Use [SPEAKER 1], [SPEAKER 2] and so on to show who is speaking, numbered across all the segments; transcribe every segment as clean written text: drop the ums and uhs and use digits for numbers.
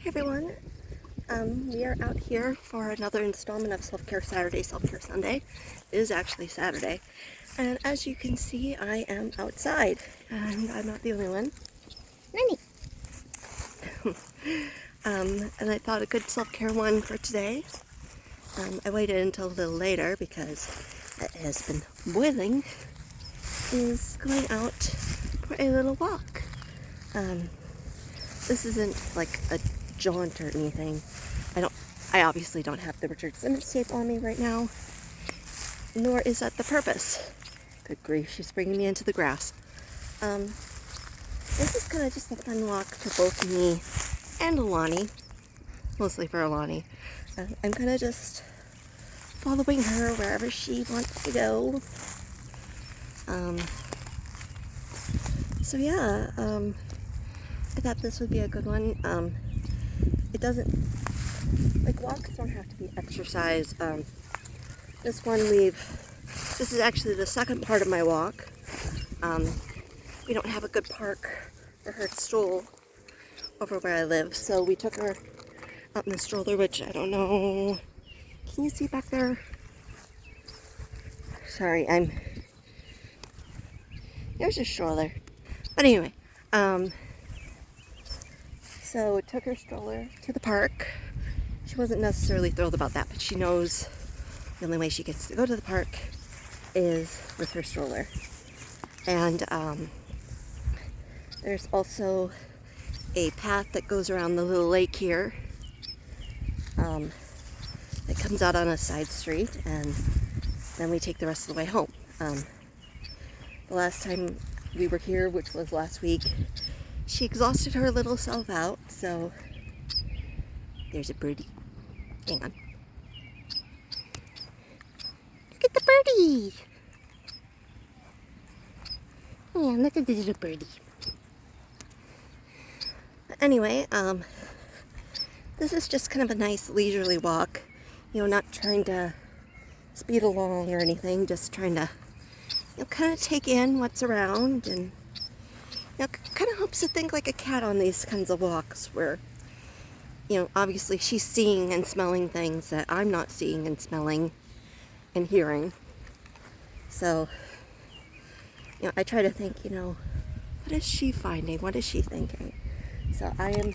[SPEAKER 1] Hey everyone, we are out here for another installment of Self-Care Saturday, Self-Care Sunday. It is actually Saturday, and as you can see, I am outside, and I'm not the only one. Nanny! And I thought a good self-care one for today. I waited until a little later because it has been boiling, is going out for a little walk. This isn't like a jaunt or anything. I obviously don't have the Richard Simmons tape on me right now, nor is that the purpose. Good grief, she's bringing me into the grass. This is kind of just a fun walk for both me and Alani, mostly for Alani. I'm kind of just following her wherever she wants to go. So yeah, I thought this would be a good one. It doesn't, like, walks don't have to be exercise. This is actually the second part of my walk. We don't have a good park for her to stroll over where I live, so we took her out in the stroller, which I don't know. Can you see back there? Sorry, there's a stroller. But anyway, so we took her stroller to the park. She wasn't necessarily thrilled about that, but she knows the only way she gets to go to the park is with her stroller. And there's also a path that goes around the little lake here that comes out on a side street, and then we take the rest of the way home. The last time we were here, which was last week, she exhausted her little self out, so there's a birdie. Hang on. Look at the birdie! Yeah, look at the little birdie. But anyway, this is just kind of a nice leisurely walk. You know, not trying to speed along or anything, just trying to, you know, kind of take in what's around, and, you know, kind of helps to think like a cat on these kinds of walks where, you know, obviously she's seeing and smelling things that I'm not seeing and smelling and hearing. So, you know, I try to think, you know, what is she finding? What is she thinking? So I am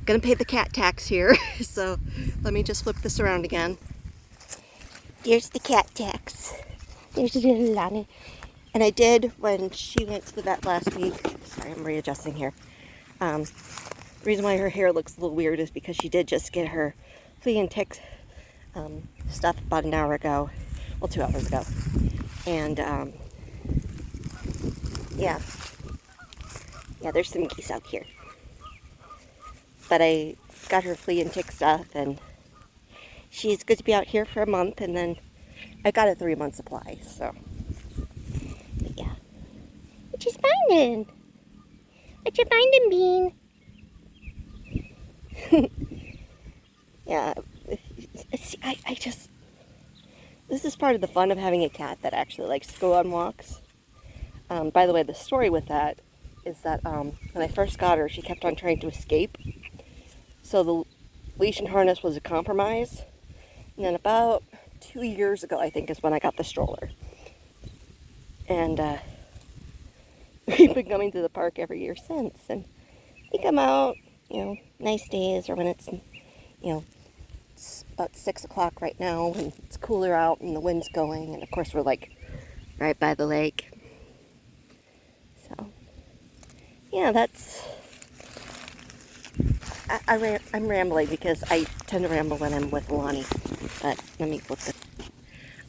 [SPEAKER 1] gonna pay the cat tax here. So let me just flip this around again. There's the cat tax. There's little Lani. And I did, when she went to the vet last week, sorry, I'm readjusting here. The reason why her hair looks a little weird is because she did just get her flea and tick stuff about an hour ago. Well, 2 hours ago. And yeah, there's some geese out here. But I got her flea and tick stuff, and she's good to be out here for a month, and then I got a 3-month supply, so. But yeah. What you finding? What you finding, Bean? Yeah. I just, this is part of the fun of having a cat that actually likes to go on walks. By the way, the story with that is that when I first got her, she kept on trying to escape. So the leash and harness was a compromise. And then about 2 years ago, I think, is when I got the stroller. And we've been coming to the park every year since. And we come out, you know, nice days, or when it's, you know, it's about 6 o'clock right now, and it's cooler out and the wind's going. And of course, we're like right by the lake. So, yeah, that's... I'm rambling because I tend to ramble when I'm with Alani, but let me flip it.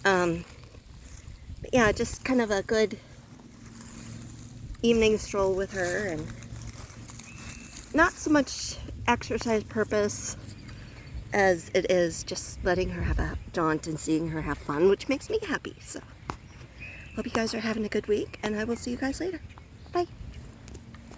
[SPEAKER 1] But yeah, just kind of a good evening stroll with her, and not so much exercise purpose as it is just letting her have a jaunt and seeing her have fun, which makes me happy. So, hope you guys are having a good week, and I will see you guys later.